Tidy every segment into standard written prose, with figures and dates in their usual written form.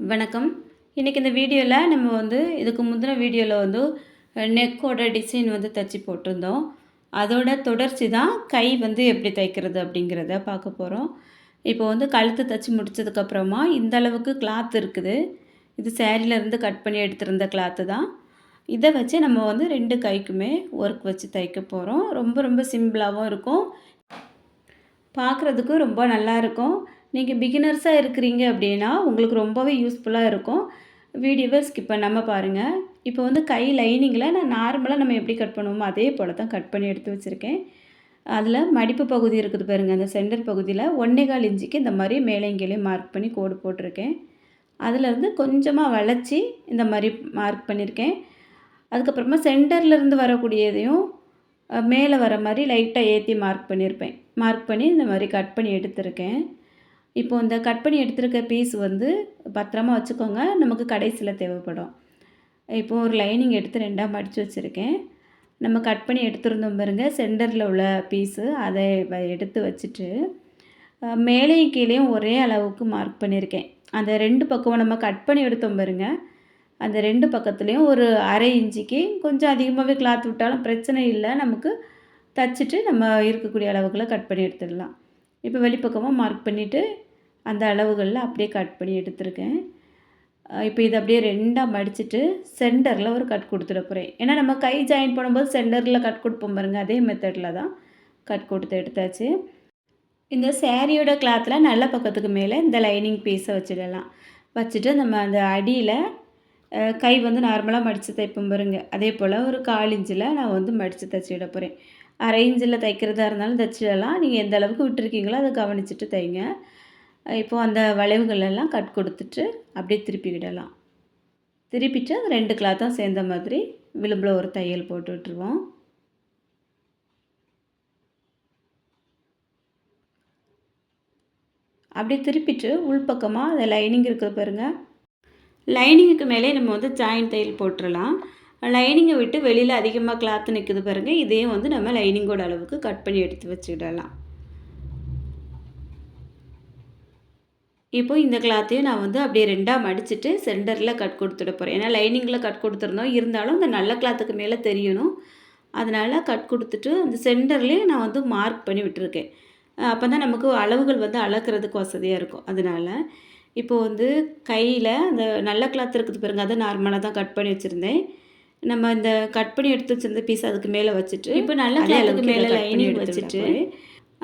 வணக்கம். இன்றைக்கி இந்த வீடியோவில் நம்ம இதுக்கு முந்தின வீடியோவில் நெக்கோட டிசைன் தச்சு போட்டிருந்தோம். அதோட தொடர்ச்சி தான் கை எப்படி தைக்கிறது அப்படிங்கிறத பார்க்க போகிறோம். இப்போ கழுத்து தைச்சி முடித்ததுக்கப்புறமா இந்த அளவுக்கு கிளாத் இருக்குது. இது சேரீலேருந்து கட் பண்ணி எடுத்திருந்த கிளாத்து தான். இதை வச்சு நம்ம 2 கைக்குமே ஒர்க் வச்சு தைக்க போகிறோம். ரொம்ப ரொம்ப சிம்பிளாகவும் இருக்கும், பார்க்குறதுக்கும் ரொம்ப நல்லாயிருக்கும். நீங்கள் பிகினர்ஸாக இருக்கிறீங்க அப்படின்னா உங்களுக்கு ரொம்பவே யூஸ்ஃபுல்லாக இருக்கும். வீடியோவை ஸ்கிப் பண்ணாமல் பாருங்கள். இப்போ கை லைனிங்கில் நான் நார்மலாக நம்ம எப்படி கட் பண்ணுவோமோ அதே போல் தான் கட் பண்ணி எடுத்து வச்சுருக்கேன். அதில் மடிப்பு பகுதி இருக்குது பாருங்கள், அந்த சென்டர் பகுதியில் 1.25 இன்ச்சுக்கு இந்த மாதிரி மேலேயும் மார்க் பண்ணி கோடு போட்டிருக்கேன். அதிலேருந்து கொஞ்சமாக வளைச்சி இந்த மாதிரி மார்க் பண்ணியிருக்கேன். அதுக்கப்புறமா சென்டர்லேருந்து வரக்கூடியதையும் மேலே வர மாதிரி லைட்டாக ஏற்றி மார்க் பண்ணி இந்த மாதிரி கட் பண்ணி எடுத்திருக்கேன். இப்போ இந்த கட் பண்ணி எடுத்துருக்க பீஸ் பத்திரமா வச்சுக்கோங்க, நமக்கு கடைசியில் தேவைப்படும். இப்போது ஒரு லைனிங் எடுத்து 2ஆக மடித்து வச்சுருக்கேன். நம்ம கட் பண்ணி எடுத்துருந்தோம் பாருங்க, சென்டரில் உள்ள பீஸு அதை எடுத்து வச்சுட்டு மேலேயும் கீழேயும் ஒரே அளவுக்கு மார்க் பண்ணியிருக்கேன். அந்த 2 பக்கம் நம்ம கட் பண்ணி எடுத்தோம் பாருங்க, அந்த 2 பக்கத்துலேயும் ஒரு 1/2 இன்ச்சுக்கு கொஞ்சம் அதிகமாகவே கிளாத் விட்டாலும் பிரச்சனை இல்லை. நமக்கு தச்சுட்டு நம்ம இருக்கக்கூடிய அளவுக்குள்ளே கட் பண்ணி எடுத்துடலாம். இப்போ வெளிப்பக்கமாக மார்க் பண்ணிவிட்டு அந்த அளவுகளில் அப்படியே கட் பண்ணி எடுத்துருக்கேன். இப்போ இதை அப்படியே 2ஆக மடிச்சுட்டு சென்டரில் ஒரு கட் கொடுத்துட போகிறேன். ஏன்னா நம்ம கை ஜாயின் பண்ணும்போது சென்டரில் கட் கொடுப்போம் பாருங்கள், அதே மெத்தடில் தான் கட் கொடுத்து எடுத்தாச்சு. இந்த சேரீயோட கிளாத்தில் நல்ல பக்கத்துக்கு மேலே இந்த லைனிங் பீஸை வச்சிடலாம். வச்சுட்டு நம்ம அந்த அடியில் கை நார்மலாக மடித்து தைப்போம் பாருங்க, அதே போல் ஒரு 1/4 இன்ச்சில் நான் மடித்து தைச்சிட போகிறேன். 1/2 இன்ச்சில் தைக்கிறதா இருந்தாலும் தைச்சிடலாம். நீங்கள் எந்த அளவுக்கு விட்டுருக்கீங்களோ அதை கவனிச்சுட்டு தைங்க. இப்போது அந்த வளைவுகள் எல்லாம் கட் கொடுத்துட்டு அப்படியே திருப்பி விடலாம். திருப்பிட்டு அந்த 2 கிளாத்தும் சேர்ந்த மாதிரி விளிம்பில் ஒரு தையல் போட்டு விட்டுருவோம். அப்படியே திருப்பிட்டு உள்பக்கமாக அந்த லைனிங் இருக்குது பாருங்கள், லைனிங்குக்கு மேலே நம்ம ஜாயின் தையல் போட்டுடலாம். லைனிங்கை விட்டு வெளியில் அதிகமாக கிளாத்து நிற்குது பாருங்கள், இதையும் நம்ம லைனிங்கோட அளவுக்கு கட் பண்ணி எடுத்து வச்சுக்கிடலாம். இப்போ இந்த கிளாத்தையும் நான் அப்படியே 2ஆக மடிச்சுட்டு சென்டரில் கட் கொடுத்துட போகிறேன். ஏன்னா லைனிங்கில் கட் கொடுத்துருந்தோம், இருந்தாலும் அந்த நல்ல கிளாத்துக்கு மேலே தெரியணும். அதனால் கட் கொடுத்துட்டு அந்த சென்டர்லேயும் நான் மார்க் பண்ணி விட்டுருக்கேன். அப்போ தான் நமக்கு அளவுகள் அளக்கிறதுக்கு வசதியாக இருக்கும். அதனால் இப்போது கையில் அந்த நல்ல கிளாத் இருக்குது பாருங்கள், அதை நார்மலாக தான் கட் பண்ணி வச்சுருந்தேன். நம்ம இந்த கட் பண்ணி எடுத்து வச்சுருந்த பீஸ் அதுக்கு மேலே வச்சுட்டு இப்போ நல்ல கிளாத்துக்கு மேலே லைனிங் வச்சுட்டு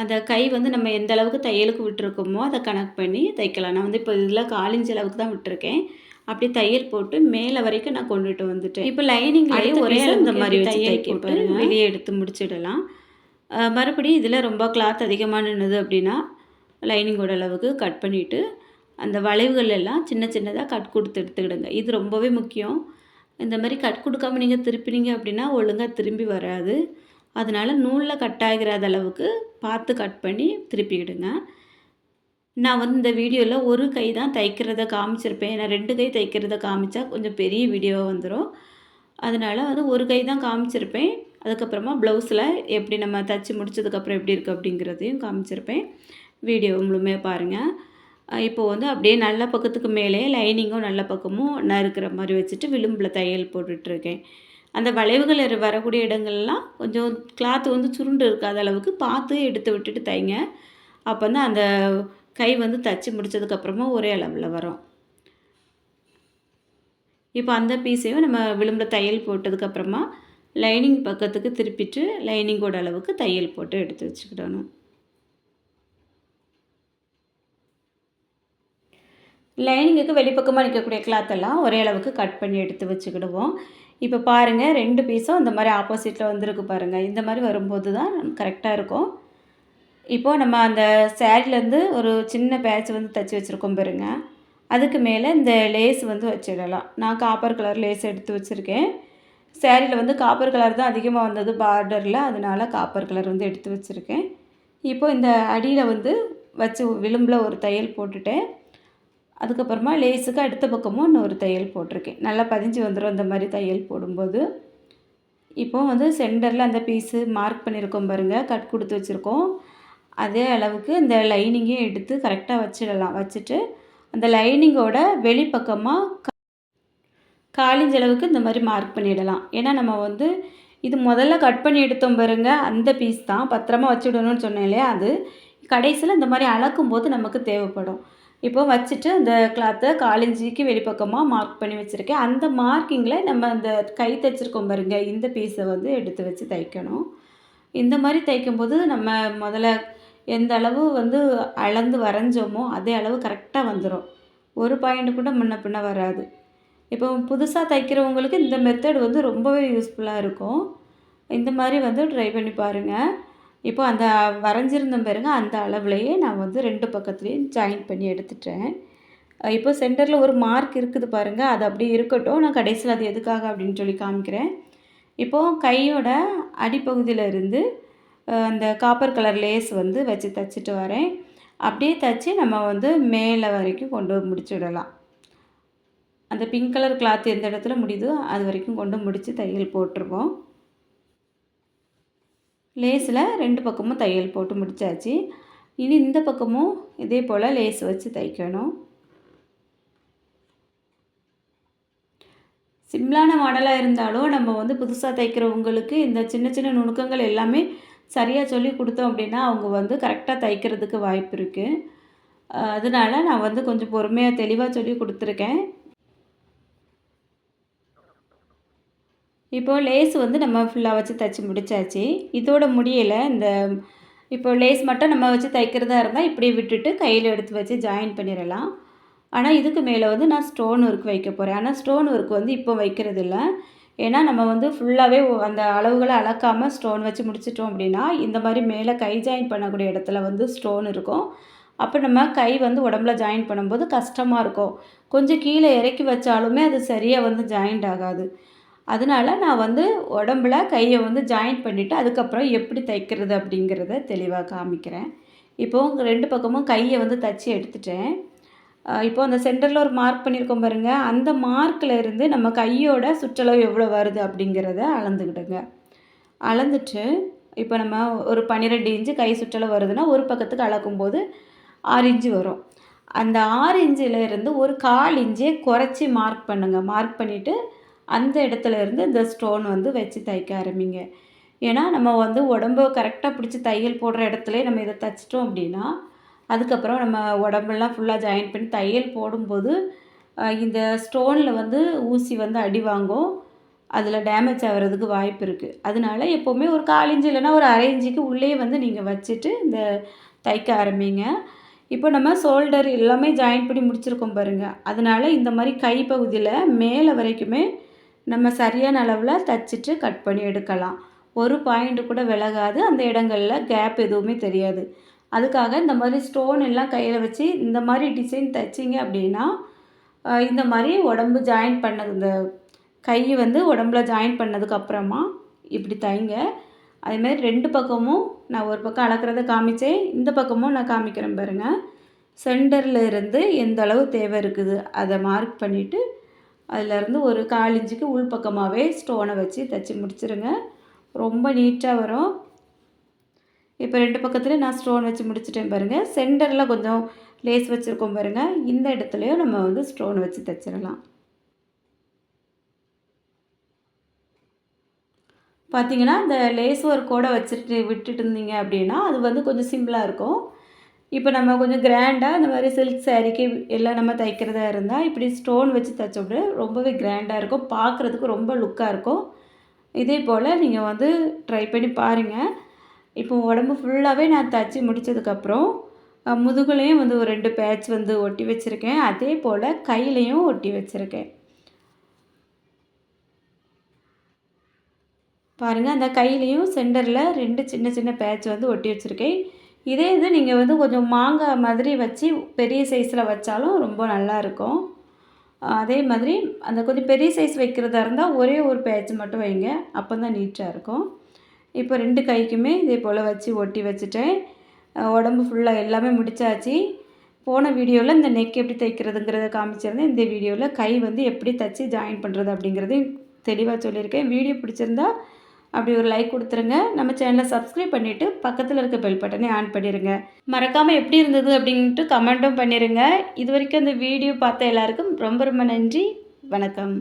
அந்த கை நம்ம எந்த அளவுக்கு தையலுக்கு விட்டுருக்கோமோ அதை கனெக்ட் பண்ணி தைக்கலாம். நான் இப்போ இதில் 1/4 இன்ச் அளவுக்கு தான் விட்டுருக்கேன். அப்படி தையல் போட்டு மேலே வரைக்கும் நான் கொண்டுட்டு வந்துட்டேன். இப்போ லைனிங்லேயே ஒரே இந்த மாதிரி தையல் போட்டு வெளியே எடுத்து முடிச்சிடலாம். மறுபடியும் இதில் ரொம்ப கிளாத் அதிகமாக நின்றுது அப்படின்னா லைனிங்கோட அளவுக்கு கட் பண்ணிவிட்டு அந்த வளைவுகள் எல்லாம் சின்ன சின்னதாக கட் கொடுத்து எடுத்துக்கிடுங்க. இது ரொம்பவே முக்கியம். இந்த மாதிரி கட் கொடுக்காமல் நீங்கள் திருப்பினீங்க அப்படின்னா ஒழுங்காக திரும்பி வராது. அதனால் நூலில் கட் ஆகிராத அளவுக்கு பார்த்து கட் பண்ணி திருப்பிக்கிடுங்க. நான் இந்த வீடியோவில் ஒரு கை தான் தைக்கிறத காமிச்சிருப்பேன். ஏன்னா 2 கை தைக்கிறத காமிச்சா கொஞ்சம் பெரிய வீடியோவாக வந்துடும். அதனால் ஒரு கை தான் காமிச்சிருப்பேன். அதுக்கப்புறமா ப்ளவுஸில் எப்படி நம்ம தைச்சி முடித்ததுக்கப்புறம் எப்படி இருக்குது அப்படிங்கிறதையும் காமிச்சிருப்பேன். வீடியோ முழுமையாக பாருங்கள். இப்போது அப்படியே நல்ல பக்கத்துக்கு மேலே லைனிங்கும் நல்ல பக்கமும் நறுக்கிற மாதிரி வச்சுட்டு விளிம்பில் தையல் போட்டுட்ருக்கேன். அந்த வளைவுகள் வரக்கூடிய இடங்கள்லாம் கொஞ்சம் கிளாத்து சுருண்டு இருக்காத அளவுக்கு பார்த்து எடுத்து விட்டுட்டு தைங்க. அப்போ தான் அந்த கை தைச்சி முடித்ததுக்கப்புறமா ஒரே அளவில் வரும். இப்போ அந்த பீஸையும் நம்ம விளிம்பில் தையல் போட்டதுக்கப்புறமா லைனிங் பக்கத்துக்கு திருப்பிட்டு லைனிங்கோட அளவுக்கு தையல் போட்டு எடுத்து வச்சுக்கிடணும். லைனிங்குக்கு வெளிப்பக்கமாக நிற்கக்கூடிய கிளாத்தெல்லாம் ஒரே அளவுக்கு கட் பண்ணி எடுத்து வச்சுக்கிடுவோம். இப்போ பாருங்கள், 2 பீஸும் இந்த மாதிரி ஆப்போசிட்டில் வந்திருக்கு பாருங்கள். இந்த மாதிரி வரும்போது தான் கரெக்டாக இருக்கும். இப்போது நம்ம அந்த சேரீலேருந்து ஒரு சின்ன பேட்ச் தைச்சி வச்சுருக்கோம் பாருங்கள், அதுக்கு மேலே இந்த லேஸ் வச்சிடலாம். நான் காப்பர் கலர் லேஸ் எடுத்து வச்சுருக்கேன். சேரீயில் காப்பர் கலர் தான் அதிகமாக வந்தது பார்டரில், அதனால் காப்பர் கலர் எடுத்து வச்சுருக்கேன். இப்போது இந்த அடியில் வச்சு விளிம்பில் ஒரு தையல் போட்டுட்டேன். அதுக்கப்புறமா லேஸுக்கு அடுத்த பக்கமும் இன்னொரு தையல் போட்டிருக்கேன். நல்லா பதிஞ்சு வந்துடும் இந்த மாதிரி தையல் போடும்போது. இப்போது சென்டரில் அந்த பீஸு மார்க் பண்ணியிருக்கோம் பாருங்கள், கட் கொடுத்து வச்சுருக்கோம். அதே அளவுக்கு இந்த லைனிங்கையும் எடுத்து கரெக்டாக வச்சிடலாம். வச்சுட்டு அந்த லைனிங்கோட வெளிப்பக்கமாக காலிஞ்ச அளவுக்கு இந்த மாதிரி மார்க் பண்ணிடலாம். ஏன்னா நம்ம வந்து இது முதல்ல கட் பண்ணி எடுத்தோம் பாருங்க, அந்த பீஸ் தான் பத்திரமா வச்சுடணும்னு சொன்னேன் இல்லையா, அது கடைசியில் இந்த மாதிரி அளக்கும்போது நமக்கு தேவைப்படும். இப்போ வச்சுட்டு அந்த கிளாத்தை 1/4 இன்ச்சுக்கு வெளிப்பக்கமாக மார்க் பண்ணி வச்சுருக்கேன். அந்த மார்க்கிங்கில் நம்ம அந்த கை தைச்சிருக்கோம் பாருங்க, இந்த பீஸை வந்து எடுத்து வச்சு தைக்கணும். இந்த மாதிரி தைக்கும்போது நம்ம முதல்ல எந்த அளவு வந்து அளந்து வரைஞ்சோமோ அதே அளவு கரெக்டாக வந்துடும். ஒரு பாயிண்ட் கூட முன்ன பின்ன வராது. இப்போ புதுசாக தைக்கிறவங்களுக்கு இந்த மெத்தட் வந்து ரொம்பவே யூஸ்ஃபுல்லாக இருக்கும். இந்த மாதிரி வந்து ட்ரை பண்ணி பாருங்கள். இப்போ அந்த வரைஞ்சிருந்தேன் பாருங்க, அந்த அளவுலேயே நான் வந்து 2 பக்கத்துலேயும் ஜாயின் பண்ணி எடுத்துட்டேன். இப்போ சென்டரில் ஒரு மார்க் இருக்குது பாருங்கள், அது அப்படியே இருக்கட்டும். நான் கடைசியில் அது எதுக்காக அப்படின்னு சொல்லி காமிக்கிறேன். இப்போது கையோட அடிப்பகுதியில் இருந்து அந்த காப்பர் கலர் லேஸ் வந்து வச்சு தைச்சிட்டு வரேன். அப்படியே தைச்சி நம்ம வந்து மேலே வரைக்கும் கொண்டு முடிச்சுடலாம். அந்த பிங்க் கலர் கிளாத் எந்த இடத்துல முடியுதோ அது வரைக்கும் கொண்டு முடித்து தையல் போட்டுருவோம். லேஸில் 2 பக்கமும் தையல் போட்டு முடித்தாச்சு. இனி இந்த பக்கமும் இதே போல் லேஸ் வச்சு தைக்கணும். சிம்பிளான மாடலாக இருந்தாலும் நம்ம வந்து புதுசாக தைக்கிறவங்களுக்கு இந்த சின்ன சின்ன நுணுக்கங்கள் எல்லாமே சரியாக சொல்லி கொடுத்தோம் அப்படின்னா அவங்க வந்து கரெக்டாக தைக்கிறதுக்கு வாய்ப்பு இருக்குது. அதனால நான் வந்து கொஞ்சம் பொறுமையாக தெளிவாக சொல்லி கொடுத்துருக்கேன். இப்போது லேஸ் வந்து நம்ம ஃபுல்லாக வச்சு தைச்சி முடித்தாச்சு. இதோட முடியலை. இப்போ லேஸ் மட்டும் நம்ம வச்சு தைக்கிறதா இருந்தால் இப்படியே விட்டுட்டு கையில் எடுத்து வச்சு ஜாயின் பண்ணிடலாம். ஆனால் இதுக்கு மேலே வந்து நான் ஸ்டோன் ஒர்க் வைக்க போகிறேன். ஆனால் ஸ்டோன் ஒர்க் வந்து இப்போ வைக்கிறது இல்லை. ஏன்னா நம்ம வந்து ஃபுல்லாகவே அந்த அளவுகளை அளக்காமல் ஸ்டோன் வச்சு முடிச்சிட்டோம் அப்படின்னா இந்த மாதிரி மேலே கை ஜாயின் பண்ணக்கூடிய இடத்துல வந்து ஸ்டோன் இருக்கும். அப்போ நம்ம கை வந்து உடம்புல ஜாயின் பண்ணும்போது கஷ்டமாக இருக்கும். கொஞ்சம் கீழே இறக்கி வச்சாலுமே அது சரியாக வந்து ஜாயிண்ட் ஆகாது. அதனால நான் வந்து உடம்புல கையை வந்து ஜாயின் பண்ணிவிட்டு அதுக்கப்புறம் எப்படி தைக்கிறது அப்படிங்கிறத தெளிவாக காமிக்கிறேன். இப்போது 2 பக்கமும் கையை வந்து தைச்சி எடுத்துட்டேன். இப்போது அந்த சென்டரில் ஒரு மார்க் பண்ணியிருக்கோம் பாருங்கள், அந்த மார்க்கில் இருந்து நம்ம கையோட சுற்றளவு எவ்வளோ வருது அப்படிங்கிறத அளந்துக்கிடுங்க. அளந்துட்டு இப்போ நம்ம ஒரு 12 இன்ச்சு கை சுற்றளவு வருதுன்னா ஒரு பக்கத்துக்கு அளக்கும்போது 6 இன்ச்சு வரும். அந்த 6 இன்ச்சில் இருந்து ஒரு 1/4 இன்ச்சே குறைச்சி மார்க் பண்ணுங்கள். மார்க் பண்ணிவிட்டு அந்த இடத்துல இருந்து இந்த ஸ்டோன் வந்து வச்சு தைக்க ஆரம்பிங்க. ஏன்னா நம்ம வந்து உடம்பை கரெக்டாக பிடிச்சி தையல் போடுற இடத்துல நம்ம இதை தைச்சிட்டோம் அப்படின்னா அதுக்கப்புறம் நம்ம உடம்பெல்லாம் ஃபுல்லாக ஜாயின் பண்ணி தையல் போடும்போது இந்த ஸ்டோனில் வந்து ஊசி வந்து அடி வாங்கும். அதில் டேமேஜ் ஆகிறதுக்கு வாய்ப்பு இருக்குது. அதனால எப்போவுமே ஒரு 1/4 இன்ச்சு இல்லைன்னா ஒரு 1/2 இன்ச்சுக்கு உள்ளே வந்து நீங்கள் வச்சுட்டு இந்த தைக்க ஆரம்பிங்க. இப்போ நம்ம ஷோல்டர் எல்லாமே ஜாயின் பண்ணி முடிச்சிருக்கோம் பாருங்கள். அதனால் இந்த மாதிரி கை பகுதியில் மேலே வரைக்குமே நம்ம சரியான அளவில் தைச்சிட்டு கட் பண்ணி எடுக்கலாம். ஒரு பாயிண்ட் கூட விலகாது. அந்த இடங்களில் கேப் எதுவுமே தெரியாது. அதுக்காக இந்த மாதிரி ஸ்டோன் எல்லாம் கையில் வச்சு இந்த மாதிரி டிசைன் தைச்சிங்க அப்படின்னா இந்த மாதிரி உடம்பு ஜாயின் பண்ணது இந்த கை வந்து உடம்புல ஜாயின் பண்ணதுக்கப்புறமா இப்படி தைங்க. அதேமாதிரி 2 பக்கமும் நான் ஒரு பக்கம் அளக்கிறத காமிச்சேன். இந்த பக்கமும் நான் காமிக்கிறேன் பாருங்கள். சென்டரில் இருந்து எந்த அளவு தேவை இருக்குது அதை மார்க் பண்ணிவிட்டு அதிலேருந்து ஒரு 1/4 இன்ச்சுக்கு உள் பக்கமாகவே ஸ்டோனை வச்சு தைச்சி முடிச்சிருங்க. ரொம்ப நீட்டாக வரும். இப்போ 2 பக்கத்துலேயும் நான் ஸ்டோன் வச்சு முடிச்சிட்டேன் பாருங்கள். சென்டரில் கொஞ்சம் லேஸ் வச்சுருக்கோம் பாருங்கள். இந்த இடத்துலையும் நம்ம வந்து ஸ்டோன் வச்சு தைச்சிடலாம். பார்த்திங்கன்னா இந்த லேஸ் ஒர்க்கோடு விட்டுட்டு இருந்தீங்க அப்படின்னா அது வந்து கொஞ்சம் சிம்பிளாக இருக்கும். இப்போ நம்ம கொஞ்சம் கிராண்டாக இந்த மாதிரி சில்க் சாரீக்கு எல்லாம் நம்ம தைக்கிறதா இருந்தால் இப்படி ஸ்டோன் வச்சு தைச்ச விட ரொம்பவே கிராண்டாக இருக்கும். பார்க்குறதுக்கு ரொம்ப லுக்காக இருக்கும். இதே போல் நீங்கள் வந்து ட்ரை பண்ணி பாருங்கள். இப்போ உடம்பு ஃபுல்லாகவே நான் தைச்சி முடித்ததுக்கப்புறம் முதுகுலையும் வந்து ஒரு 2 பேட்ச் வந்து ஒட்டி வச்சுருக்கேன். அதே போல் கையிலையும் ஒட்டி வச்சுருக்கேன். பாருங்கள், அந்த கையிலையும் சென்டரில் 2 சின்ன சின்ன பேட்ச் வந்து ஒட்டி வச்சுருக்கேன். இதே இது நீங்கள் வந்து கொஞ்சம் மாங்காய் மாதிரி வச்சு பெரிய சைஸில் வச்சாலும் ரொம்ப நல்லாயிருக்கும். அதே மாதிரி அந்த கொஞ்சம் பெரிய சைஸ் வைக்கிறதா இருந்தால் ஒரே ஒரு பேட்ச் மட்டும் வைங்க. அப்போ தான் நீட்டாக இருக்கும். இப்போ 2 கைக்குமே இதே போல் வச்சு ஒட்டி வச்சுட்டேன். உடம்பு ஃபுல்லாக எல்லாமே முடித்தாச்சு. போன வீடியோவில் இந்த நெக் எப்படி தைக்கிறதுங்கிறத காமிச்சிருந்தேன். இந்த வீடியோவில் கை வந்து எப்படி தைச்சி ஜாயின் பண்ணுறது அப்படிங்கிறதையும் தெளிவாக சொல்லியிருக்கேன். வீடியோ பிடிச்சிருந்தா அப்படி ஒரு லைக் கொடுத்துருங்க. நம்ம சேனலை சப்ஸ்கிரைப் பண்ணிவிட்டு பக்கத்தில் இருக்க பெல் பட்டனை ஆன் பண்ணிடுங்க. மறக்காமல் எப்படி இருந்தது அப்படின்ட்டு கமெண்ட்டும் பண்ணிடுங்க. இது வரைக்கும் இந்த வீடியோ பார்த்த எல்லாருக்கும் ரொம்ப ரொம்ப நன்றி. வணக்கம்.